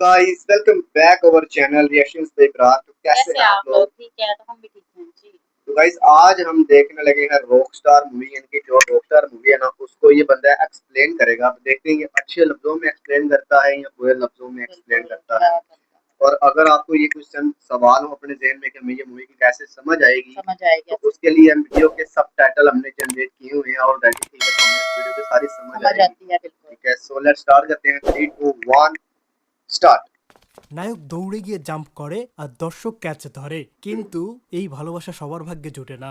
Guys welcome back our channel reactions पे इकरार। तो कैसे कैसे हैं आप आप लोग? लोग? ठीक है, तो हम भी ठीक हैं जी। तो गाइस आज हम देखने लगे हैं रॉकस्टार मूवी। इनकी जो रॉकस्टार मूवी है ना उसको ये बंदा एक्सप्लेन करेगा। आप देखते हैं ये अच्छे लफ्जों में एक्सप्लेन करता है या बुरे लफ्जों में एक्सप्लेन बिल्कुल, करता है। क्या करता है। और अगर आपको ये क्वेश्चन सवाल हो अपने ज़हन में कि हमें ये मूवी की कैसे समझ आएगी, समझ आएगी तो ऐसे। उसके लिए हम वीडियो के सबटाइटल हमने जनरेट किए हुए हैं ऑलरेडी। ठीक है, तो हमें इस वीडियो की सारी समझ समझ आएगी। आती है बिल्कुल। ठीक है, सो लेट्स स्टार्ट करते हैं। 3 2 1 स्टार्ट। নায়ক দৌড়ে গিয়ে জাম্প করে আর দর্শক ক্যাচ ধরে, কিন্তু এই ভালোবাসা সবার ভাগ্যে জোটে না।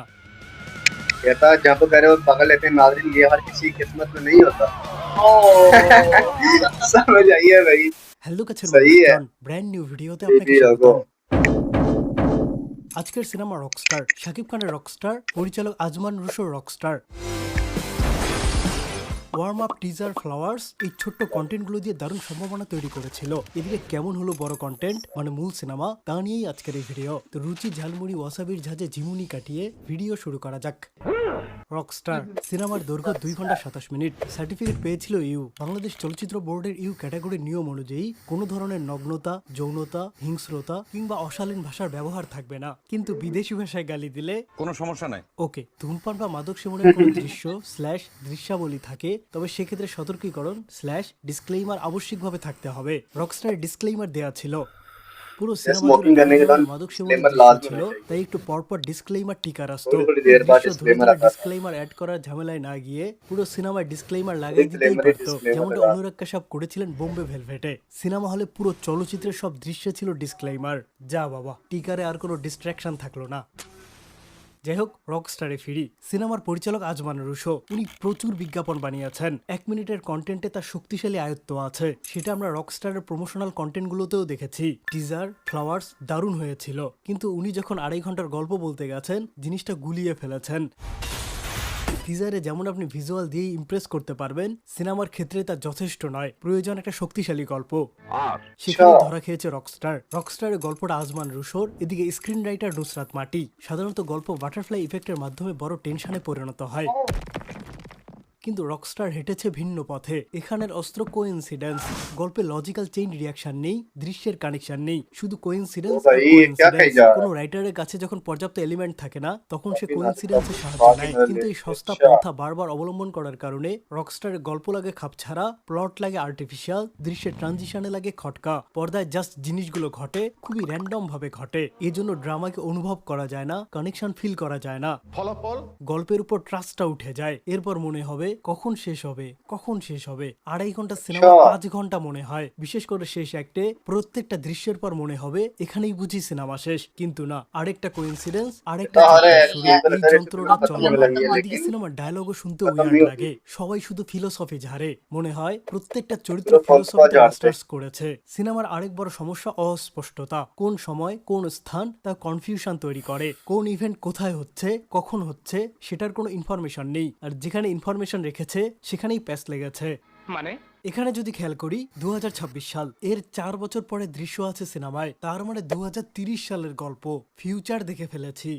कहता है जहाँ पे कह रहे हो पकड़ लेते हैं नाज़रीन, ये हर किसी की किस्मत में नहीं होता। ओह! समझ आई है भाई। হ্যালো কাছের सही है। মানুষজন, ব্র্যান্ড নিউ ভিডিওতে जी আপনাকে जी रघु। স্বাগতম। আজকের সিনেমা রকস্টার, শাকিব খানের রকস্টার, পরিচালক আজমান রুশোর rockstar. Warm up, teaser, flowers, এই ছোট্ট কন্টেন্টগুলো দিয়ে দারুণ সম্ভাবনা তৈরি করেছিল। এদিকে কেমন হলো বড় কন্টেন্ট মানে মূল সিনেমা, তা নিয়েই আজকের এই ভিডিও। তো রুচি ঝালমুড়ি ওয়াসাবির ঝাঁঝে ঝিমুনি কাটিয়ে ভিডিও শুরু করা যাক। রকস্টার সিনেমার দৈর্ঘ্য 2 ঘন্টা 27 মিনিট। সার্টিফিকেট পেয়েছিল ইউ। বাংলাদেশ চলচ্চিত্র বোর্ডের ইউ ক্যাটাগরির নিয়ম অনুযায়ী কোনো ধরনের নগ্নতা, যৌনতা, হিংস্রতা কিংবা অশালীন ভাষার ব্যবহার থাকবে না, কিন্তু বিদেশি ভাষায় গালি দিলে কোনো সমস্যা নাই। ওকে। ধূমপান বা মাদক সেবনের কোনো দৃশ্য স্ল্যাশ দৃশ্যাবলী থাকে, তবে সেক্ষেত্রে সতর্কীকরণ স্ল্যাশ ডিসক্লেইমার আবশ্যিকভাবে থাকতে হবে। রকস্টার ডিসক্লেইমার দেয়া ছিল। পুরো সিনেমা জুড়ে स्मोकिंग কোনো करने के ধরনের दौरान মাদক সেবনের डिस्क्लेमर দৃশ্য लाजमी ছিল, होना चाहिए। তাই একটু পরপর ডিসক্লেইমার টিকার আসতো। थोड़ी थोड़ी এই देर बाद দৃশ্য ধরে डिस्क्लेमर ধরে आता था। ডিসক্লেইমার অ্যাড করার ঝামেলায় না গিয়ে পুরো সিনেমায় ডিসক্লেইমার লাগাই দিতেই डिस्क्लेमर ही পারতো, डिस्क्लेमर যেমনটা लगा। অনুরাগ কাশ্যপ করেছিলেন বোম্বে ভেলভেটে। সিনেমা হলে পুরো চলচ্চিত্রের সব দৃশ্য ছিল ডিসক্লেইমার। যা বাবা, টিকারে আর কোনো ডিস্ট্রাকশন থাকলো না। যাই হোক, রকস্টারে ফিরি। সিনেমার পরিচালক আজমান রুশো, উনি প্রচুর বিজ্ঞাপন বানিয়েছেন। 1 মিনিটের কন্টেন্টে তার শক্তিশালী আয়ত্ত আছে। সেটা আমরা রকস্টারের প্রমোশনাল কন্টেন্টগুলোতেও দেখেছি। টিজার, ফ্লাওয়ার্স দারুণ হয়েছিল, কিন্তু উনি যখন 2.5 ঘন্টার গল্প বলতে গেছেন, জিনিসটা গুলিয়ে ফেলেছেন। টিজারে যেমন আপনি ভিজুয়াল দিয়ে ইমপ্রেস করতে পারবেন, সিনেমার ক্ষেত্রে তা যথেষ্ট নয়। প্রয়োজন একটা শক্তিশালী গল্প। अच्छा সেখানে ধরা খেয়েছে রকস্টার। রকস্টারের গল্পটা আজমান রুশোর, এদিকে স্ক্রিন রাইটার নুসরাত মাটি। সাধারণত গল্প বাটারফ্লাই ইফেক্টের মাধ্যমে বড় টেনশনে পরিণত হয়, কিন্তু রকস্টার হেঁটেছে ভিন্ন পথে। এখানের অস্ত্র কোইন্সিডেন্স। গল্পে লজিক্যাল চেইন রিয়াকশন নেই, দৃশ্যের কানেকশন নেই, শুধু ओ কোইন্সিডেন্স আর भाई ये क्या खाई কোইন্সিডেন্স। जा কোনো रहा है? রাইটারের কাছে যখন পর্যাপ্ত এলিমেন্ট থাকে না, তখন সে काफी नाजुक কোইন্সিডেন্সের साहाয্য काफी নেয়। কিন্তু এই नजर সস্তা अच्छा। পন্থা বারবার অবলম্বন করার কারণে রকস্টারের গল্প লাগে খাপছাড়া, প্লট লাগে আর্টিফিশিয়াল, দৃশ্যের ট্রানজিশনে লাগে খটকা, পর্দায় জাস্ট জিনিসগুলো ঘটে খুবই র্যান্ডম ভাবে ঘটে। এজন্য ড্রামাকে অনুভব করা যায় না, কানেকশন ফিল করা যায় না। ফলাফল গল্পের উপর ট্রাস্টটা উঠে যায়। এরপর মনে হবে কখন শেষ হবে, কখন শেষ হবে। 2.5 ঘন্টা সিনেমা अच्छा 5 ঘন্টা মনে হয়। বিশেষ করে শেষ অ্যাক্টে প্রত্যেকটা দৃশ্যের পর মনে হবে এখানেই বুঝি সিনেমা শেষ, কিন্তু না। আরেকটা কোইন্সিডেন্স, আরেকটা इतना हर চ্যাপ্টার है শুরু। ये तो এই लगा रहे যন্ত্রণা फिल्म खत्म होने চলমান। लगी है এদিকে लेकिन সিনেমার ডায়লগও শুনতে खत्म উইয়ার্ড नहीं होती। লাগে। সবাই শুধু ফিলোসফি ঝাড়ে। মনে হয় প্রত্যেকটা চরিত্র पूरा फलसफा ফিলোসফিতে झाड़ते। মাস্টার্স করেছে। সিনেমার আরেক বড় সমস্যা অস্পষ্টতা। কোন সময় কোন স্থান তা কনফিউশন তৈরি করে। কোন ইভেন্ট কোথায় হচ্ছে, কখন হচ্ছে, সেটার কোনো ইনফরমেশন নেই। আর যেখানে ইনফরমেশন রেখেছে সেখানেই প্যাচ লেগেছে। মানে এখানে যদি খেয়াল করি 2026 সাল, এর 4 বছর পরে দৃশ্য আছে সিনেমায়, তার মানে 2030 সালের গল্প। ফিউচার দেখে ফেলেছি।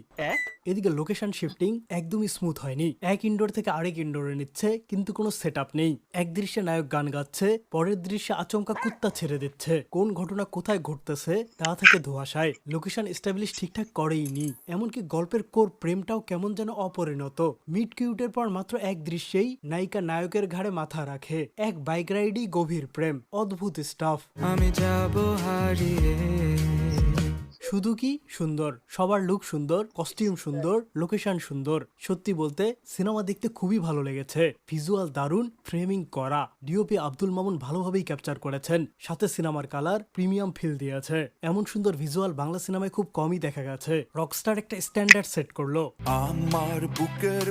এদিকে লোকেশন শিফটিং একদমই স্মুথ হয়নি। এক ইনডোর থেকে আরেক ইনডোরে নিচ্ছে, কিন্তু কোনো সেট আপ নেই। এক দৃশ্যে নায়ক গান গাচ্ছে, পরের দৃশ্যে আচমকা কুত্তা ছেড়ে দিচ্ছে। কোন ঘটনা কোথায় ঘটতেছে তা থেকে ধোঁয়াশায়। লোকেশন এস্টাবলিশ ঠিকঠাক করেইনি। এমনকি গল্পের কোর প্রেমটাও কেমন যেন অপরিণত। মিড কিউটের পর মাত্র এক দৃশ্যেই নায়িকা নায়কের ঘাড়ে মাথা রাখে। এক বাইক রাইডই গভীর প্রেম। অদ্ভুত স্টাফ। আমি যাব হারিয়ে। শুধু কি সুন্দর, সবার লুক সুন্দর, কস্টিউম সুন্দর, লোকেশন সুন্দর। সত্যি বলতে সিনেমা দেখতে খুবই ভালো লেগেছে। ভিজুয়াল দারুণ, ফ্রেমিং করা। ডিওপি আব্দুল মামুন ভালোভাবেই ক্যাপচার করেছেন। সাথে সিনেমার কালার প্রিমিয়াম ফিল দিয়েছে। এমন সুন্দর ভিজুয়াল বাংলা সিনেমায় খুব কমই দেখা গেছে। রকস্টার একটা স্ট্যান্ডার্ড সেট করলো। আমার বুকের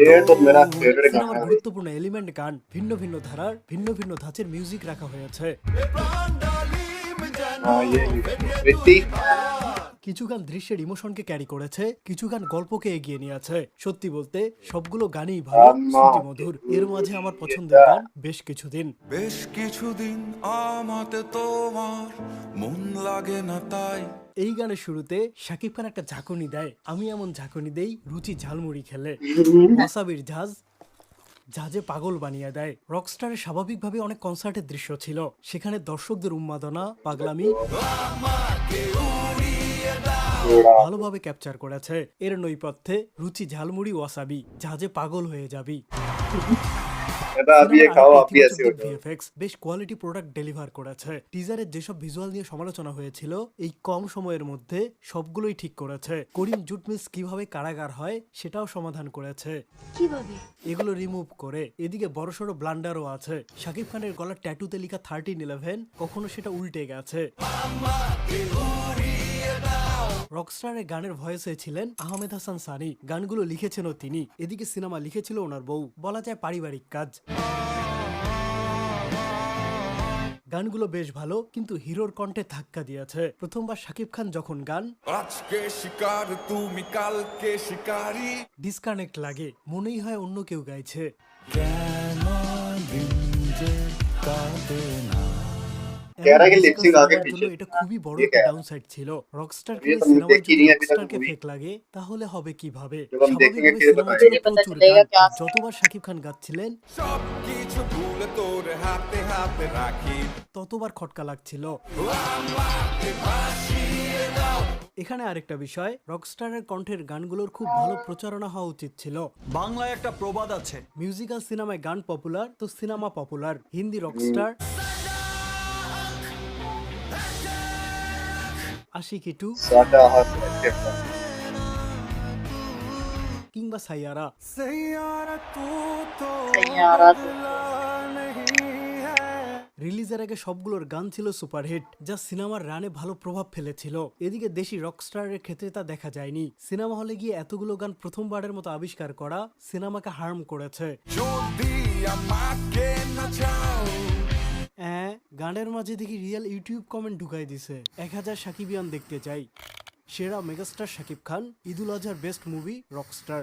ये तो मेरा ভেতর फेवरेट गाना সিনেমার है भाई। গুরুত্বপূর্ণ এলিমেন্ট গান, ভিন্ন ভিন্ন ধারার, ভিন্ন ভিন্ন ধাঁচের মিউজিক রাখা হয়েছে। हाँ ये प्रीति। কিছু গান দৃশ্যের ইমোশনকে ক্যারি করেছে, কিছু গান গল্পকে এগিয়ে নিয়ে আছে। সত্যি বলতে সবগুলো গানই ভালো, अम्मा শ্রুতি की মধুর। এর মাঝে আমার दूरी পছন্দের था। গান বেশ কিছুদিন। বেশ কিছুদিন আমাতে তোমার মন লাগে না তাই। এই গানের শুরুতে শাকিব খান একটা ঝাঁকুনি দেয়। আমি এমন ঝাঁকুনি দেই রুচি ঝালমুড়ি খেলে। ওয়াসাবির ঝাঁজ জাজে পাগল বানিয়ে দেয়। রকস্টারের স্বাভাবিকভাবে অনেক কনসার্টের দৃশ্য ছিল, সেখানে দর্শকদের উন্মাদনা, পাগলামি ভালোভাবে ক্যাপচার করেছে। এর নৈপথ্যে রুচি, ঝালমুড়ি, ওয়াসাবি, জাজে পাগল হয়ে যাবি। এটা अभी ये खाओ आप भी ऐसे हो जाओ। ভিএফএক্স বেশ কোয়ালিটি প্রোডাক্ট ডেলিভার করেছে। টিজারের যেসব ভিজুয়াল নিয়ে সমালোচনা হয়েছিল, এই কম সময়ের মধ্যে সবগুলোই ঠিক করেছে। করিম জুটমিলস কিভাবে কারাগার হয় সেটাও সমাধান করেছে কিভাবে? এগুলো রিমুভ করে। এদিকে বড়সড় ব্লান্ডারও আছে। শাকিব খানের গলার ট্যাটুতে লেখা 1311 কখনো সেটা উল্টে গেছে। রকস্টারের গানের ভয়েসে ছিলেন আহমেদ হাসান সানি, গানগুলো লিখেছেনও তিনি। এদিকে সিনেমা লিখেছিল ওনার বউ, বলা যায় পারিবারিক কাজ। গানগুলো বেশ ভালো, কিন্তু হিরোর কণ্ঠে ধাক্কা দিয়েছে। প্রথমবার শাকিব খান যখন গান আজকে শিকার তুমি কালকে শিকারি ডিসকানেক্ট লাগে, মনেই হয় অন্য কেউ গাইছে। কেন দিন যে কাটে না कह रहा है कि এমন लिपसिंग musical आगे cinemaর पीछे জন্য এটা খুবই বড় ये একটা क्या है? ডাউনসাইড ছিল। রকস্টার ये কে तो हमने সিনেমায় देखी যদি नहीं है अभी तक রকস্টারকে मूवी। ফেক লাগে তাহলে হবে কিভাবে? जब हम देखेंगे স্বাভাবিকভাবে फिर সিনেমা बताएंगे। ছিল मुझे पता প্রচুর चलेगा গান। क्या যতবার শাকিব খান গাচ্ছিলেন সব কিছু ভুলে তোর হাতে হাতে রাখি ততবার খটকা লাগছিল। এখানে আরেকটা বিষয়, রকস্টারের কণ্ঠের গানগুলোর খুব ভালো প্রচারণা হওয়া উচিত ছিল। বাংলায় একটা প্রবাদ আছে, মিউজিক্যাল সিনেমায় গান পপুলার তো cinema popular. Hindi Rockstar, Aashiqui 2 साटा हाथ ऐसे था। কিংবা সাইয়ারা सैयारा तो রিলিজের আগে সবগুলোর গান ছিল সুপারহিট, যা সিনেমার রানে ভালো প্রভাব ফেলেছিল। এদিকে দেশি রকস্টারের ক্ষেত্রে তা দেখা যায়নি। সিনেমা হলে গিয়ে এতগুলো গান প্রথমবারের মতো আবিষ্কার করা সিনেমাকে হার্ম করেছে। যদি আমাকে না চাও গানের মাঝে দেখি রিয়েল ইউটিউব কমেন্ট ঢুকাই দিছে, 1000 সাকিবিয়ান দেখতে চাই। সেরা মেগাস্টার শাকিব খান, ঈদুল আজহার বেস্ট মুভি রকস্টার।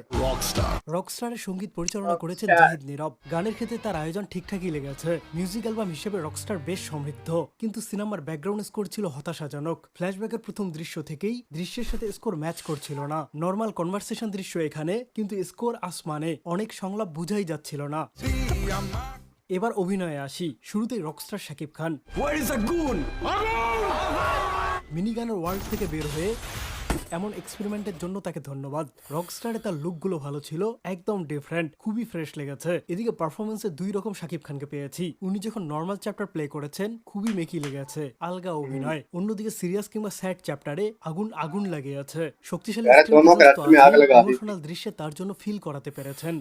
রকস্টারের সঙ্গীত পরিচালনা করেছেন জাহিদ নীরব। গানের ক্ষেত্রে তার আয়োজন ঠিকঠাকই লেগেছে। মিউজিক অ্যালবাম হিসেবে রকস্টার বেশ সমৃদ্ধ, কিন্তু সিনেমার ব্যাকগ্রাউন্ড স্কোর ছিল হতাশাজনক। ফ্ল্যাশব্যাকের প্রথম দৃশ্য থেকেই দৃশ্যের সাথে স্কোর ম্যাচ করছিল না। নর্মাল কনভারসেশন দৃশ্য এখানে, কিন্তু স্কোর আসমানে, অনেক সংলাপ বুঝাই যাচ্ছিল না। এবার অভিনয়ে আসি। শুরুতেই Rockstar Shakib Khan Where is the goon? Mini গানের ওয়ার্ল্ড থেকে বের হয়ে এমন এক্সপেরিমেন্টের জন্য তাকে ধন্যবাদ। রকস্টারে তার লুকগুলো ভালো ছিল, একদম ডিফারেন্ট, খুবই ফ্রেশ লেগেছে। এদিকে পারফরমেন্সে দুই রকম শাকিব খানকে পেয়েছি। উনি যখন নর্মাল চ্যাপ্টার প্লে করেছেন খুবই মেকি লেগেছে, আলগা অভিনয়। অন্যদিকে সিরিয়াস কিংবা স্যাড চ্যাপ্টারে আগুন আগুন লেগে আছে। শক্তিশালী यार दोनों कैरेक्टर में आग लगा दी। ইমোশনাল দৃশ্যে তার জন্য ফিল করাতে পেরেছেন।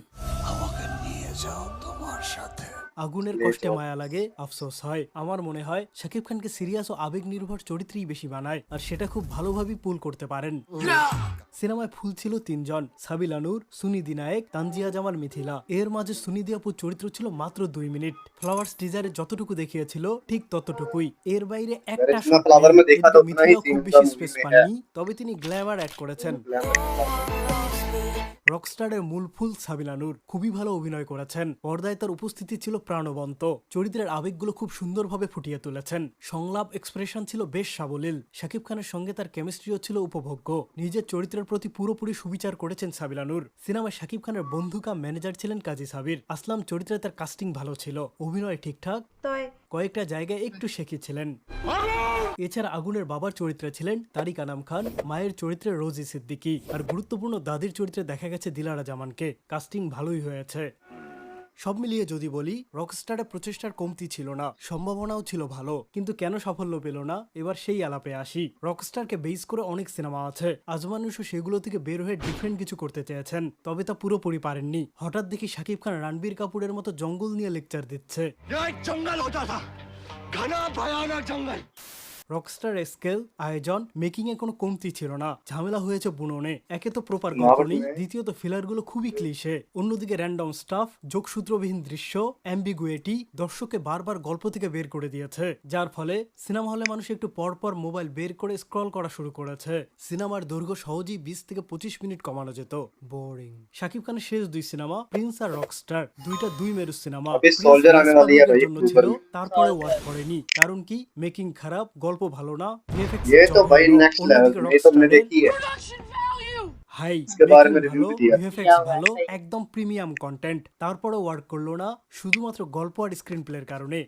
আগুনের কষ্টে মায়া লাগে, আফসোস হয়। আমার মনে হয় শাকিব খানকে সিরিয়াস ও আবেগ নির্ভর চরিত্রই বেশি বানায়, আর সেটা খুব ভালোভাবেই পুল করতে পারেন। সিনেমায় ফুল ছিল 3 জন, সাবিলা নূর, সুনিধি নায়েক, তানজিয়া জামাল, মিথিলা। এর মাঝে সুনিধি আপুর চরিত্র ছিল মাত্র 2 মিনিট। ফ্লাওয়ার্স টিজারে যতটুকু দেখিয়েছিল ঠিক ততটুকুই, এর বাইরে একটা इसमें shot फ्लावर নেই। में देखा तो এদিকে उतना ही মিথিলাও सीन খুব था বেশি मूवी স্পেস में है। পাননি, তবে তিনি গ্ল্যামার অ্যাড করেছেন। রকস্টারের মূল ফুল সাবিলা নূর খুবই ভালো অভিনয় করেছেন। পর্দায় তার উপস্থিতি ছিল প্রাণবন্ত, চরিত্রের আবেগগুলো খুব সুন্দরভাবে ফুটিয়ে তুলেছেন। সংলাপ এক্সপ্রেশন ছিল বেশ সাবলীল। শাকিব খানের সঙ্গে তার কেমিস্ট্রিও ছিল উপভোগ্য। নিজের চরিত্রের প্রতি পুরোপুরি সুবিচার করেছেন সাবিলা নূর। সিনেমায় শাকিব খানের বন্ধু কাম ম্যানেজার ছিলেন কাজী সাবির। আসলাম চরিত্রে তার কাস্টিং ভালো ছিল, অভিনয় ঠিকঠাক, কয়েকটা জায়গায় একটু শেখি ছিলেন। এছাড়া আগুনের বাবার চরিত্রে ছিলেন তারিক আনাম খান, মায়ের চরিত্রে রোজি সিদ্দিকী, আর গুরুত্বপূর্ণ দাদির চরিত্রে দেখা গেছে দিলারা জামানকে। কাস্টিং ভালোই হয়েছে। সব মিলিয়ে যদি বলি, রকস্টারের প্রচেষ্টার কমতি ছিল না, সম্ভাবনাও ছিল ভালো, কিন্তু কেন সাফল্য পেল না এবার সেই আলাপে আসি। রকস্টারকে বেস করে অনেক সিনেমা আছে, আজমানুষও সেগুলো থেকে বের হয়ে ডিফারেন্ট কিছু করতে চেয়েছেন, তবে তা পুরোপুরি পারেননি। হঠাৎ দেখি শাকিব খান রণবীর কাপুরের মতো জঙ্গল নিয়ে লেকচার দিচ্ছে। রকস্টার স্কেল, আয়োজন, মেকিং এ কোনো কমতি ছিল না। ঝামেলা হয়েছে বুননে। একে তো প্রপার গল্প নেই, দ্বিতীয়ত ফিলারগুলো খুবই ক্লিশে। অন্যদিকে র্যান্ডম স্টাফ, যোগসূত্রবিহীন দৃশ্য, অ্যাম্বিগুইটি দর্শককে বারবার গল্প থেকে বের করে দিয়েছে, যার ফলে সিনেমা হলে মানুষ একটু পরপর মোবাইল বের করে স্ক্রল করা শুরু করেছে। সিনেমার দৈর্ঘ্য সহজেই 20 থেকে 25 মিনিট কমানো যেত। বোরিং। শাকিব খানের শেষ 2 সিনেমা প্রিন্স আর রকস্টার, দুইটা 2 মেরু সিনেমা। अभी सोल्जर आने वाली है भाई জন্য ছিল, अक्टूबर में। তারপরে ওয়াচ করেনি। কারণ কি? মেকিং খারাপ, গল্প ভালো না, VFX ये तो भाई জঘন্য। नेक्स्ट অন্যদিকে लेवल, ये तो हमने রকস্টারের देखी है। হাই इसके बारे में মেকিং रिव्यू ভালো, भी दिया ভিএফএক্স दिया हुआ है, ভালো, सही। একদম প্রিমিয়াম কন্টেন্ট, তারপরেও ওয়ার্ক করলো না শুধুমাত্র গল্প আর স্ক্রিন প্লের কারণে।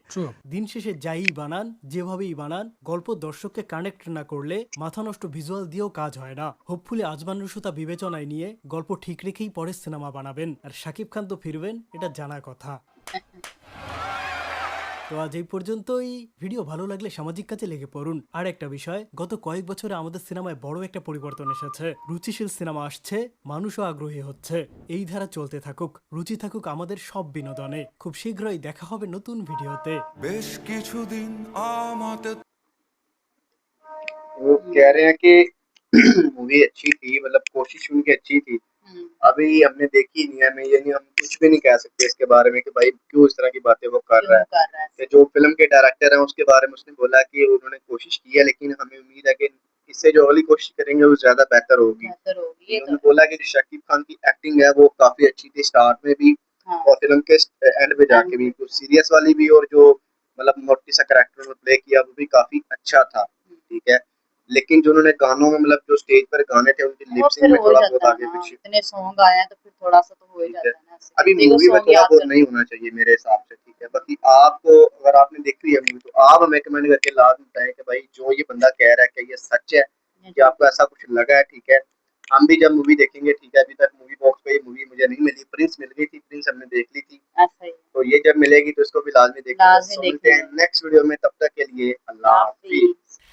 দিন শেষে যাই বানান, যেভাবেই বানান, গল্প দর্শককে কানেক্ট না করলে মাথা নষ্ট ভিজুয়াল দিয়েও কাজ হয় না। হোপফুলি আজমান রুশুতা বিবেচনায় নিয়ে গল্প ঠিক রেখেই পরে সিনেমা বানাবেন, আর শাকিব খান তো ফিরবেন, এটা জানা কথা। তো আজ এই পর্যন্তই। ভিডিও ভালো লাগলে সামাজিক কাজে লেগে পড়ুন। আর একটা বিষয়, গত কয়েক বছরে আমাদের সিনেমায় বড় একটা পরিবর্তন এসেছে। রুচিশীল সিনেমা আসছে, মানুষও আগ্রহী হচ্ছে। এই ধারা চলতে থাকুক, রুচি থাকুক আমাদের সব বিনোদনে। খুব শীঘ্রই দেখা হবে নতুন ভিডিওতে। বেশ কিছুদিন আমাতে वो कह रहे हैं कि मूवी अच्छी थी, मतलब कोशिश उनकी अच्छी थी। अभी हमने देखी नहीं है, हमें ये नहीं, हम कुछ भी नहीं कह सकते इसके बारे में कि भाई क्यों इस तरह की बातें वो कर रहा क्यों है। कर रहा है? कि जो फिल्म के डायरेक्टर हैं उसके बारे में उसने बोला कि उन्होंने कोशिश की है, लेकिन हमें उम्मीद है कि इससे जो अगली कोशिश करेंगे वो ज्यादा बेहतर होगी। बेहतर होगी, ये तो उन्होंने है। बोला कि जो शाकिब खान की एक्टिंग है वो काफी अच्छी थी, स्टार्ट में भी हाँ। और फिल्म के एंड पे जाके भी, कुछ सीरियस वाली भी, और जो मतलब मोटी सा कैरेक्टर उन्होंने प्ले किया वो भी काफी अच्छा था। ठीक है, लेकिन जो उन्होंने गानों में, मतलब जो स्टेज पर गाने थे उनकी वो लिपसिंग फिर में हो थोड़ा ही बहुत जाता है आगे ना, पीछे। इतने सॉन्ग आए हैं तो फिर थोड़ा सा तो हो ही ठीक जाता है, है ना ऐसे। अभी कितने को मूवी में सॉन्ग थोड़ा याद बहुत कर नहीं होना चाहिए मेरे हिसाब से। ठीक है, बाकी आपको, अगर आपने देखी है मूवी तो आप हमें कमेंट करके लाजमी बताएं कि भाई जो ये बंदा कह रहा है क्या ये सच है, कि आपको ऐसा कुछ लगा है। ठीक है, हम भी जब मूवी देखेंगे, ठीक है, अभी तक मूवी बॉक्स पे ये मूवी मुझे नहीं मिली, प्रिंस मिल गई थी, प्रिंस हमने देख ली थी, ऐसा ही तो ये जब मिलेगी तो इसको भी लाजमी देखेंगे। लाजमी तो मिलते हैं देखेंगे। नेक्स्ट वीडियो में, तब तक के लिए अल्लाह हाफिज। हाफिज।